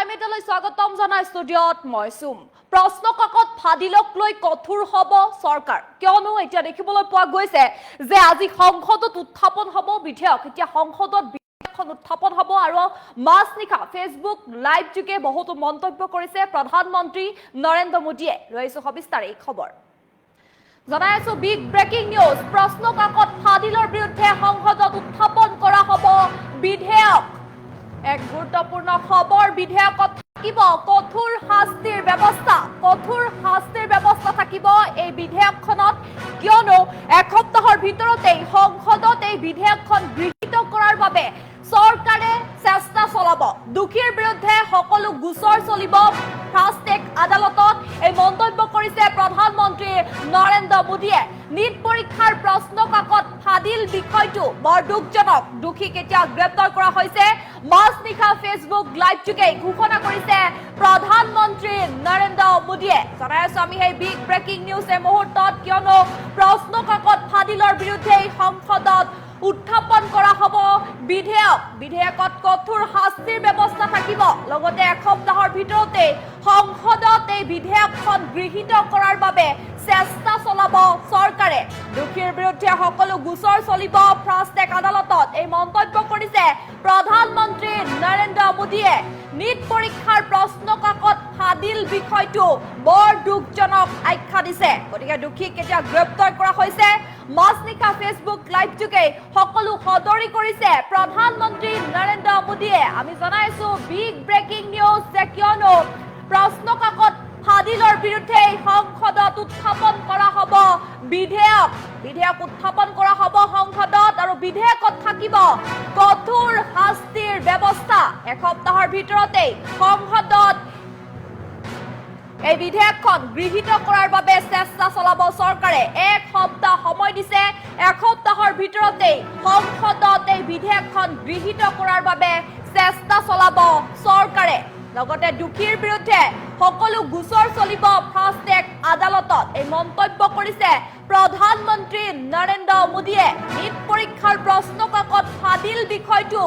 টাইমেটালৈ স্বাগতম জনাই ষ্টুডিঅ'ত মই সুম প্ৰশ্ন কাকত ফাদিলক লৈ কঠোৰ হ'ব চৰকাৰ কিয়নো এতিয়া দেখিবলৈ পোৱা গৈছে যে আজি সংসদত উত্থাপন হ'ব বিধেয়ক এতিয়া সংসদত বিধেয়কখন উত্থাপন হ'ব আৰু মাছনিখা ফেচবুক লাইভ যোগে বহুতো মন্তব্য কৰিছে প্ৰধানমন্ত্ৰী নৰেন্দ্ৰ মোদীয়ে ৰৈছো সবিস্তাৰে এই খবৰ জনাই আছো বিগ ব্ৰেকিং নিউজ প্ৰশ্ন কাকত ফাদিলৰ বিৰুদ্ধে সংসদত উত্থাপন কৰা হ'ব বিধেয়ক এক গুৰুত্বপূৰ্ণ খবৰ বিধেয়কত থাকিব কঠোৰ শাস্তিৰ ব্যৱস্থা থাকিব এই বিধেয়কখনত কিয়নো এসপ্তাহৰ ভিতৰতেই সংসদত এই বিধেয়কখন গৃহীত কৰাৰ বাবে চৰকাৰে চেষ্টা চলাব দুখীৰ বিৰুদ্ধে সকলো গোচৰ চলিব ফাষ্টেক আদালতত এই মন্তব্য কৰিছে প্ৰধানমন্ত্ৰী নৰেন্দ্ৰ মোদীয়ে নীট পৰীক্ষাৰ প্ৰশ্ন কাকত ফাদিল বিষয়টো বৰ দুখজনক দুখীক এতিয়া গ্ৰেপ্তাৰ কৰা হৈছে মাছনিখা ফেচবুক লাইভ যোগে ঘোষণা কৰিছে প্ৰধানমন্ত্ৰী নৰেন্দ্ৰ মোদীয়ে জনাই আছো আমি এই বিগ ব্ৰেকিং নিউজ এই মুহূৰ্তত কিয়নো প্ৰশ্ন কাকত ফাদিলৰ বিৰুদ্ধে সংসদত উত্থাপন কৰা হ'ব বিধেয়কত কঠোৰ শাস্তিৰ ব্যৱস্থা থাকিব লগতে এসপ্তাহৰ ভিতৰতে সংসদত এই বিধেয়কখন গৃহীত কৰাৰ বাবে চেষ্টা চলাব চৰকাৰে দুখীৰ বিৰুদ্ধে সকলো গোচৰ চলিব ফাষ্টেক আদালতত এই মন্তব্য কৰিছে প্ৰধানমন্ত্ৰী নৰেন্দ্ৰ মোদীয়ে নীট পৰীক্ষাৰ প্ৰশ্ন কাকত ফাদিল বিষয়টো বৰ দুখজনক আখ্যা দিছে গতিকে দুখীক এতিয়া গ্ৰেপ্তাৰ কৰা হৈছে মাছনিখা ফেচবুক লাইভ যোগে সকলো সদৰি কৰিছে প্ৰধানমন্ত্ৰী নৰেন্দ্ৰ মোদীয়ে আমি জনাইছো বিগ ব্ৰেকিং নিউজ যে কিয়নো প্ৰশ্ন কাকত ফাদিলৰ বিৰুদ্ধে সংসদত উত্থাপন কৰা হ'ব বিধেয়ক উত্থাপন কৰা হ'ব সংসদত আৰু বিধেয়কত থাকিব কঠোৰ শাস্তিৰ ব্যৱস্থা এসপ্তাহৰ ভিতৰতে সংসদত এই বিধেয়কখন গৃহীত কৰাৰ বাবে চেষ্টা চলাব চৰকাৰে এক সপ্তাহ সময় দিছে এসপ্তাহৰ ভিতৰতে সংসদত এই বিধেয়কখন গৃহীত কৰাৰ বাবে চেষ্টা চলাব চৰকাৰে লগতে দুখীৰ বিৰুদ্ধে সকলো গোচৰ চলিব ফাষ্টেক আদালতত এই মন্তব্য কৰিছে প্ৰধানমন্ত্ৰী নৰেন্দ্ৰ মোদীয়ে নীট পৰীক্ষাৰ প্ৰশ্ন কাকত ফাদিল বিষয়টো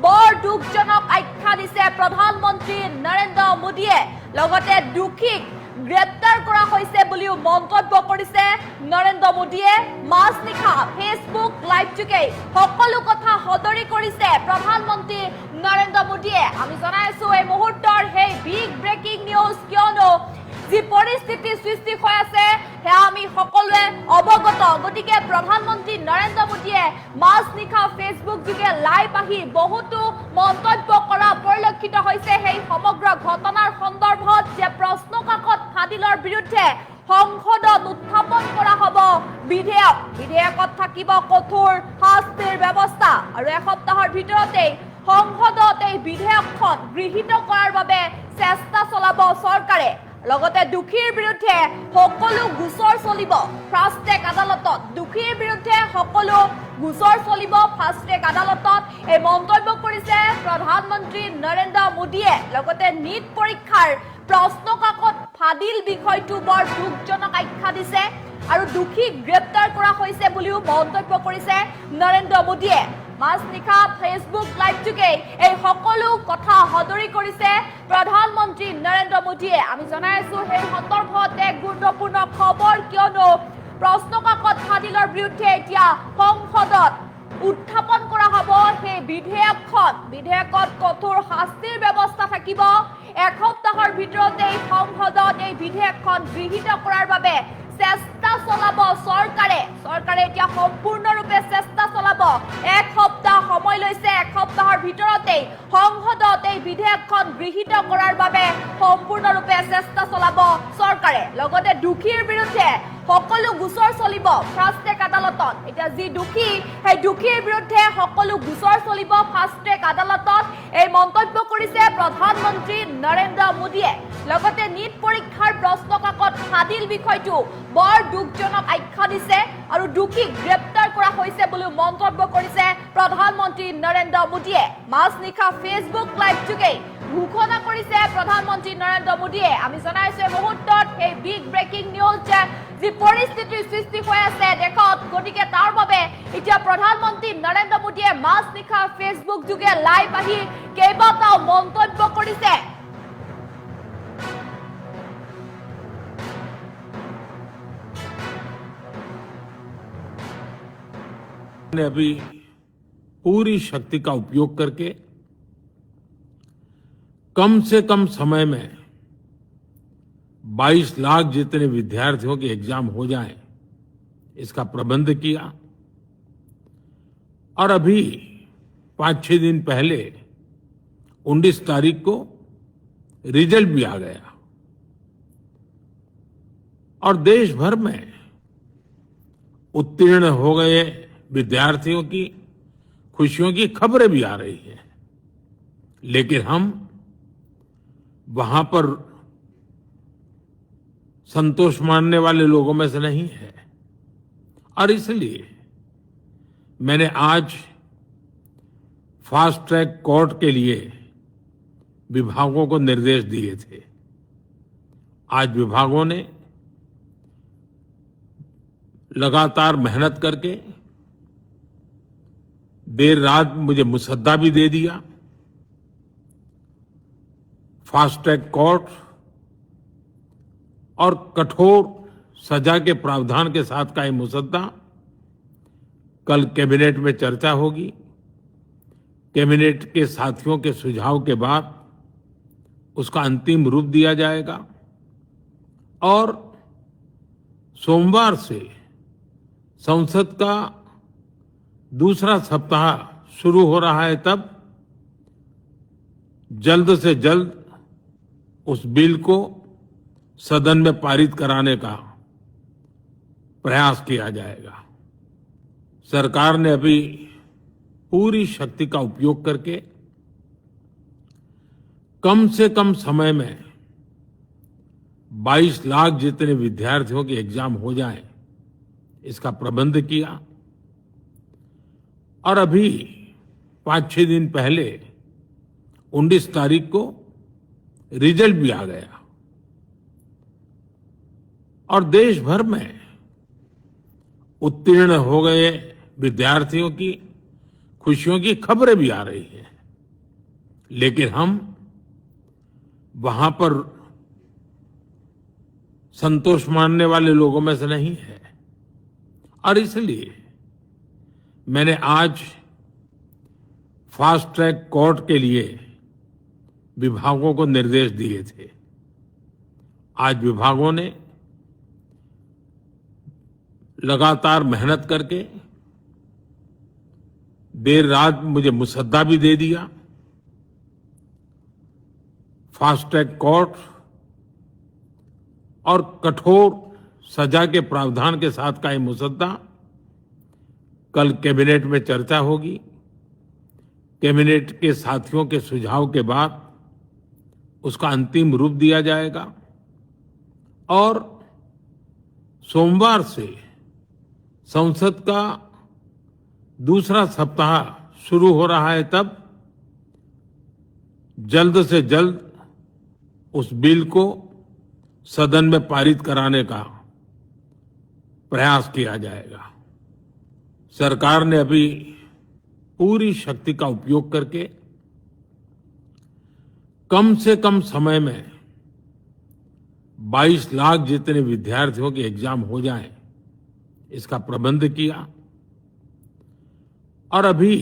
বৰ দুখজনক আখ্যা দিছে প্ৰধানমন্ত্ৰী নৰেন্দ্ৰ মোদীয়ে লগতে দুখীক গ্ৰেপ্তাৰ কৰা হৈছে বুলিও মন্তব্য কৰিছে নৰেন্দ্ৰ মোদীয়ে মাছনিখা ফেচবুক লাইভ যোগে সকলো কথা সদৰি কৰিছে প্ৰধানমন্ত্ৰী নৰেন্দ্ৰ মোদীয়ে আমি জনাইছো এই মুহূৰ্তৰ সেই বিগ ব্ৰেকিং নিউজ কিয়নো যি পৰিস্থিতি সৃষ্টি হৈ আছে সেয়া আমি সকলোৱে অৱগত গতিকে প্ৰধানমন্ত্ৰী নৰেন্দ্ৰ মোদীয়ে মাছনিখা ফেচবুক যোগে লাইভ আহি বহুতো মন্তব্য কৰা পৰিলক্ষিত হৈছে সেই সমগ্ৰ ঘটনাৰ সন্দৰ্ভত যে প্ৰশ্ন কাকত ফাদিলৰ বিৰুদ্ধে সংসদত উত্থাপন কৰা হ'ব বিধেয়কত থাকিব কঠোৰ শাস্তিৰ ব্যৱস্থা আৰু এসপ্তাহৰ ভিতৰতে সংসদত এই বিধেয়কখন গৃহীত কৰাৰ বাবে চেষ্টা চলাব চৰকাৰে লগতে দুখীৰ বিৰুদ্ধে সকলো গোচৰ চলিব ফাষ্টেক আদালতত দুখীৰ বিৰুদ্ধে সকলো গোচৰ চলিব ফাষ্টেক আদালতত এই মন্তব্য কৰিছে প্ৰধানমন্ত্ৰী নৰেন্দ্ৰ মোদীয়ে লগতে নীট পৰীক্ষাৰ প্ৰশ্ন কাকত ফাদিল বিষয়টো বৰ দুখজনক আখ্যা দিছে আৰু দুখীক গ্ৰেপ্তাৰ কৰা হৈছে বুলিও মন্তব্য কৰিছে নৰেন্দ্ৰ মোদীয়ে মাছনিখা ফেচবুক লাইভ যোগে এই সকলো কথা সদৰি কৰিছে প্ৰধানমন্ত্ৰী নৰেন্দ্ৰ মোদীয়ে আমি জনাই আছো সেই সন্দৰ্ভত এক গুৰুত্বপূৰ্ণ খবৰ কিয়নো প্ৰশ্ন কাকত ফাদিলৰ বিৰুদ্ধে এতিয়া সংসদত উত্থাপন কৰা হ'ব সেই বিধেয়কত কঠোৰ শাস্তিৰ ব্যৱস্থা থাকিব এসপ্তাহৰ ভিতৰতে সংসদত এই বিধেয়কখন গৃহীত কৰাৰ বাবে চেষ্টা চলাব চৰকাৰে এতিয়া সম্পূৰ্ণৰূপে চেষ্টা চলাব এক সপ্তাহ সময় লৈছে এসপ্তাহৰ ভিতৰতে সংসদত এই বিধেয়কখন গৃহীত কৰাৰ বাবে সম্পূৰ্ণৰূপে চেষ্টা চলাব চৰকাৰে লগতে দুখীৰ বিৰুদ্ধে সকলো গোচৰ চলিব ফাষ্টেক আদালতত এতিয়া যি দুখী সেই দুখীৰ বিৰুদ্ধে সকলো গোচৰ চলিব ফাষ্টেক আদালতত এই মন্তব্য কৰিছে প্ৰধানমন্ত্ৰী নৰেন্দ্ৰ মোদীয়ে লগতে নীট পৰীক্ষাৰ প্ৰশ্ন কাকত ফাদিল বিষয়টো বৰ দুখজনক আখ্যা দিছে আৰু দুখীক গ্ৰেপ্তাৰ কৰা হৈছে বুলি মন্তব্য কৰিছে প্ৰধানমন্ত্ৰী নৰেন্দ্ৰ মোদীয়ে মাছনিখা ফেচবুক লাইভ যোগে ঘোষণা কৰিছে প্ৰধানমন্ত্ৰী নৰেন্দ্ৰ মোদীয়ে আমি জনাইছো এই মুহূৰ্তত এই বিগ ব্ৰেকিং নিউজ যি পৰিস্থিতিৰ সৃষ্টি হৈ আছে দেশত গতিকে তাৰ বাবে এতিয়া প্ৰধানমন্ত্ৰী নৰেন্দ্ৰ মোদীয়ে মাছনিখা ফেচবুক যোগে লাইভ আহি কেইবাটাও মন্তব্য কৰিছে ने अभी पूरी शक्ति का उपयोग करके कम से कम समय में 22 लाख जितने विद्यार्थियों के एग्जाम हो जाएं, इसका प्रबंध किया। और अभी 5-6 दिन पहले 19 तारीख को रिजल्ट भी आ गया और देश भर में उत्तीर्ण हो गए विद्यार्थियों की खुशियों की खबरें भी आ रही हैं। लेकिन हम वहां पर संतोष मानने वाले लोगों में से नहीं है और इसलिए मैंने आज फास्ट ट्रैक कोर्ट के लिए विभागों को निर्देश दिए थे। आज विभागों ने लगातार मेहनत करके देर रात मुझे मुसद्दा भी दे दिया। फास्ट ट्रैक कोर्ट और कठोर सजा के प्रावधान के साथ का ये मुसद्दा कल कैबिनेट में चर्चा होगी। कैबिनेट के साथियों के सुझाव के बाद उसका अंतिम रूप दिया जाएगा और सोमवार से संसद का दूसरा सप्ताह शुरू हो रहा है, तब जल्द से जल्द उस बिल को सदन में पारित कराने का प्रयास किया जाएगा। सरकार ने अभी पूरी शक्ति का उपयोग करके कम से कम समय में 22 लाख जितने विद्यार्थियों के एग्जाम हो जाएं, इसका प्रबंध किया। और अभी 5-6 दिन पहले 19 तारीख को रिजल्ट भी आ गया और देश भर में उत्तीर्ण हो गए विद्यार्थियों की खुशियों की खबरें भी आ रही हैं। लेकिन हम वहां पर संतोष मानने वाले लोगों में से नहीं है और इसलिए मैंने आज फास्ट ट्रैक कोर्ट के लिए विभागों को निर्देश दिए थे। आज विभागों ने लगातार मेहनत करके देर रात मुझे मुसद्दा भी दे दिया। फास्ट ट्रैक कोर्ट और कठोर सजा के प्रावधान के साथ का ये मुसद्दा कल कैबिनेट में चर्चा होगी। कैबिनेट के साथियों के सुझाव के बाद उसका अंतिम रूप दिया जाएगा और सोमवार से संसद का दूसरा सप्ताह शुरू हो रहा है, तब जल्द से जल्द उस बिल को सदन में पारित कराने का प्रयास किया जाएगा। सरकार ने अभी पूरी शक्ति का उपयोग करके कम से कम समय में 22 लाख जितने विद्यार्थियों के एग्जाम हो जाएं, इसका प्रबंध किया। और अभी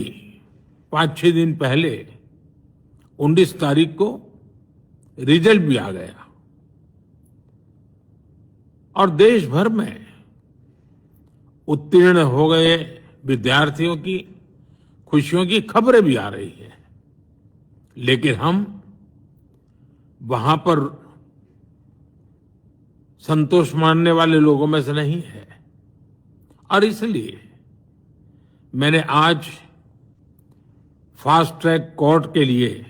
5-6 दिन पहले 19 तारीख को रिजल्ट भी आ गया और देश भर में उत्तीर्ण हो गए विद्यार्थियों की खुशियों की खबरें भी आ रही हैं। लेकिन हम वहां पर संतोष मानने वाले लोगों में से नहीं है और इसलिए मैंने आज फास्ट ट्रैक कोर्ट के लिए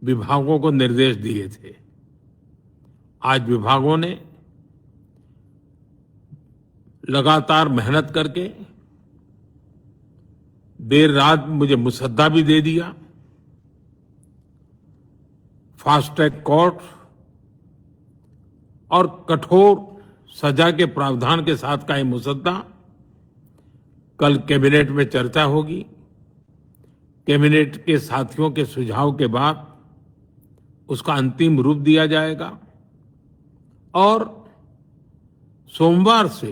विभागों को निर्देश दिए थे। आज विभागों ने लगातार मेहनत करके देर रात मुझे मुसद्दा भी दे दिया। फास्ट ट्रैक कोर्ट और कठोर सजा के प्रावधान के साथ का ये मुसद्दा कल कैबिनेट में चर्चा होगी। कैबिनेट के साथियों के सुझाव के बाद उसका अंतिम रूप दिया जाएगा और सोमवार से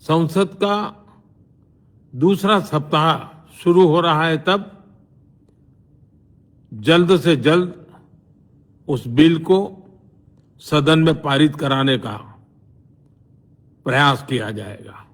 संसद का दूसरा सप्ताह शुरू हो रहा है, तब जल्द से जल्द उस बिल को सदन में पारित कराने का प्रयास किया जाएगा।